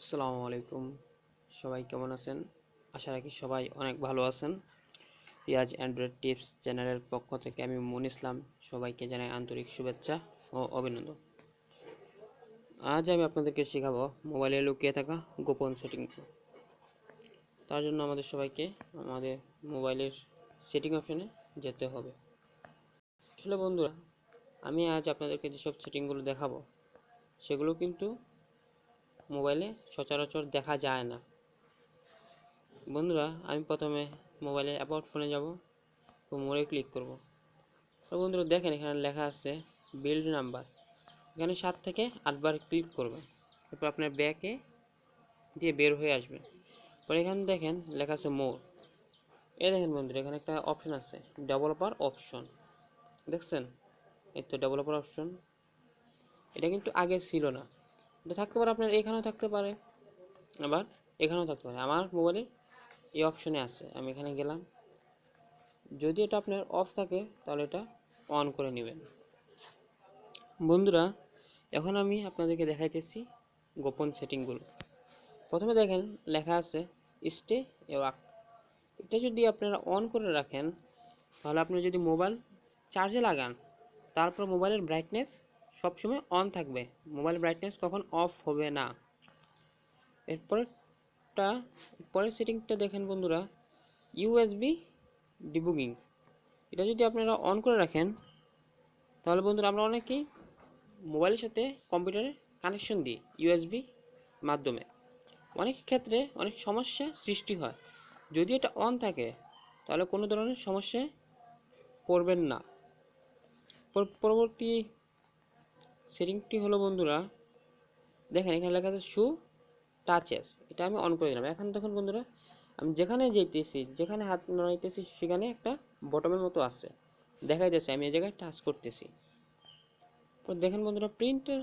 আসসালামু আলাইকুম। সবাই কেমন আছেন? আশা রাখি সবাই অনেক ভালো আছেন। রিয়াজ অ্যান্ড্রয়েড টিপস চ্যানেলের পক্ষ থেকে আমি মুন ইসলাম সবাইকে জানাই আন্তরিক শুভেচ্ছা ও অভিনন্দন। আজ আমি আপনাদেরকে শেখাবো মোবাইলে লুকিয়ে থাকা গোপন সেটিং। তার জন্য আমাদের সবাইকে আমাদের মোবাইলের সেটিং অপশনে যেতে হবে। আসলে বন্ধুরা, আমি আজ আপনাদেরকে যেসব সেটিংগুলো দেখাবো সেগুলো কিন্তু মোবাইলে সচরাচর দেখা যায় না। বন্ধুরা, আমি প্রথমে মোবাইলে অ্যাবাউট ফোনে যাব, তো মোড়ে ক্লিক করব। তো বন্ধুরা দেখেন, এখানে লেখা আছে বিল্ড নাম্বার। এখানে 7 থেকে 8 বার ক্লিক করবেন, এরপর আপনার ব্যাকে দিয়ে বের হয়ে আসবেন। পরে এখানে দেখেন লেখা আছে মোর। এই দেখেন বন্ধুরা, এখানে একটা অপশন আছে ডেভেলপার অপশন, দেখছেন? এই তো ডেভেলপার অপশন। এটা কিন্তু আগে ছিল না, এটা থাকতে পারে আপনার এখানেও থাকতে পারে, আবার এখানেও থাকতে পারে। আমার মোবাইলে এই অপশনে আছে, আমি এখানে গেলাম। যদি এটা আপনার অফ থাকে তাহলে এটা অন করে নেবেন। বন্ধুরা, এখন আমি আপনাদেরকে দেখাইতেছি গোপন সেটিংগুলো। প্রথমে দেখেন লেখা আছে স্টে ওয়াক। এটা যদি আপনারা অন করে রাখেন তাহলে আপনি যদি মোবাইল চার্জে লাগান, তারপর মোবাইলের ব্রাইটনেস সবসময় অন থাকবে, মোবাইল ব্রাইটনেস কখন অফ হবে না। পরের সেটিংটা দেখেন বন্ধুরা, ইউএসবি ডিবুগিং। এটা যদি আপনারা অন করে রাখেন তাহলে বন্ধুরা আমরা অনেকেই মোবাইলের সাথে কম্পিউটারে কানেকশন দিই ইউএসবি মাধ্যমে, অনেক ক্ষেত্রে অনেক সমস্যা সৃষ্টি হয়। যদি এটা অন থাকে তাহলে কোনো ধরনের সমস্যায় পড়বেন না। পরবর্তী সেটিংটি হলো বন্ধুরা, দেখেন এখানে লেখা আছে শো টাচেস। এটা আমি অন করে দিলাম। এখন দেখুন বন্ধুরা, আমি যেখানে যেতেছি, যেখানে হাত নাড়াইতেছি সেখানে একটা বটমের মতো আছে, দেখাইতেছে আমি এই জায়গায় টাচ করতেছি। তো দেখেন বন্ধুরা, প্রিন্টের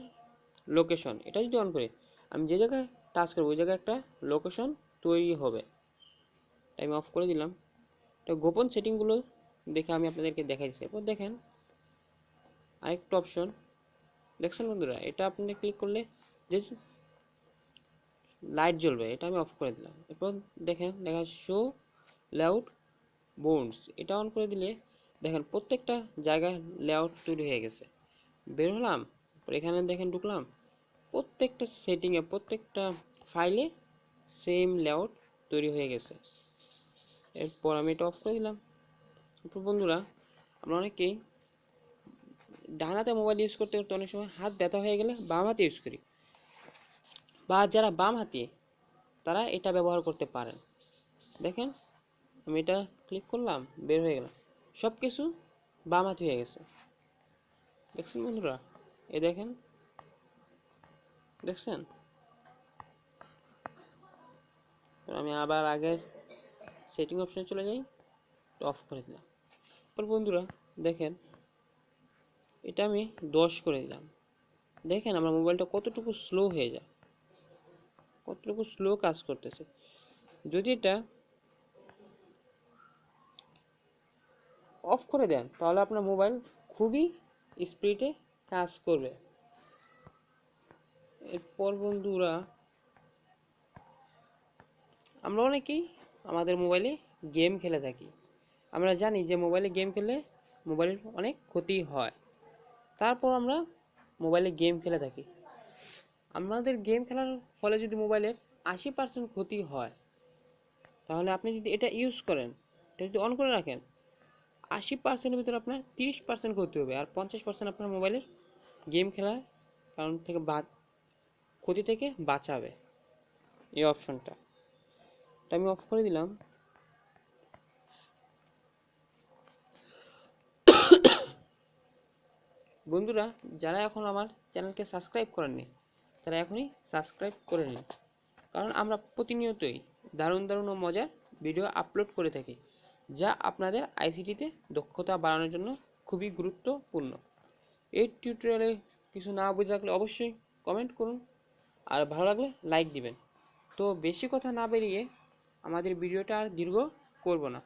লোকেশন, এটা যদি অন করি, আমি যে জায়গায় টাচ করবো ওই জায়গায় একটা লোকেশন তৈরি হবে। আমি অফ করে দিলাম। তো গোপন সেটিংগুলো দেখে আমি আপনাদেরকে দেখাই দিচ্ছি। এরপর দেখেন আরেকটা অপশন, দেখছেন বন্ধুরা, এটা আপনি ক্লিক করলে যে লাইট জ্বলবে, এটা আমি অফ করে দিলাম। এরপর দেখেন লেখা শো লেআউট বোর্ডস। এটা অন করে দিলে দেখেন প্রত্যেকটা জায়গায় লেআউট তৈরি হয়ে গেছে। বের হলাম, এখানে দেখেন ঢুকলাম, প্রত্যেকটা সেটিংয়ে প্রত্যেকটা ফাইলে সেম লেআউট তৈরি হয়ে গেছে। এরপর আমি এটা অফ করে দিলাম। এরপর বন্ধুরা, আমরা অনেকেই ডান হাতে মোবাইল ইউজ করতে করতে অনেক সময় হাত ব্যথা হয়ে গেলে বাম হাতে ইউজ করি, বা যারা বাম হাতে তারা এটা ব্যবহার করতে পারেন। দেখেন আমি এটা ক্লিক করলাম, বের হয়ে গেলাম, সব কিছু বাম হাতে হয়ে গেছে। দেখছেন বন্ধুরা? এই দেখেন, দেখছেন? আমি আবার আগের সেটিং অপশনে চলে যাই, অফ করে দিলাম। এরপর বন্ধুরা দেখেন, এটা আমি 10 করে দিলাম। দেখেন আমার মোবাইলটা কতটুকু স্লো হয়ে যায়, কতটুকু স্লো কাজ করতেছে। যদি এটা অফ করে দেন তাহলে আপনার মোবাইল খুবই স্পিডে কাজ করবে। এরপর বন্ধুরা, আমরা অনেকেই আমাদের মোবাইলে গেম খেলে থাকি। আমরা জানি যে মোবাইলে গেম খেললে মোবাইলের অনেক ক্ষতি হয়, তারপর আমরা মোবাইলে গেম খেলে থাকি। আমাদের গেম খেলার ফলে যদি মোবাইলের 80% ক্ষতি হয়, তাহলে আপনি যদি এটা ইউজ করেন, এটা যদি অন করে রাখেন, 80%-এর ভিতরে আপনার 30% ক্ষতি হবে, আর 50% আপনার মোবাইলের গেম খেলার কারণ থেকে ক্ষতি থেকে বাঁচাবে এই অপশনটা। এটা আমি অফ করে দিলাম। বন্ধুরা, যারা এখন আমার চ্যানেলকে সাবস্ক্রাইব করেননি তারা এখনই সাবস্ক্রাইব করে নিন, কারণ আমরা প্রতিনিয়তই দারুণ দারুণ ও মজার ভিডিও আপলোড করে থাকি, যা আপনাদের আইসিটিতে দক্ষতা বাড়ানোর জন্য খুবই গুরুত্বপূর্ণ। এই টিউটোরিয়ালে কিছু না বুঝে থাকলে অবশ্যই কমেন্ট করুন, আর ভালো লাগলে লাইক দিবেন। তো বেশি কথা না বেরিয়ে আমাদের ভিডিওটা আর দীর্ঘ করব না।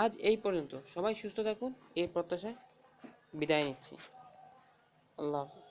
আজ এই পর্যন্ত, সবাই সুস্থ থাকুন এই প্রত্যাশায় বিদায় নিচ্ছি। আল্লাহ হাফেজ।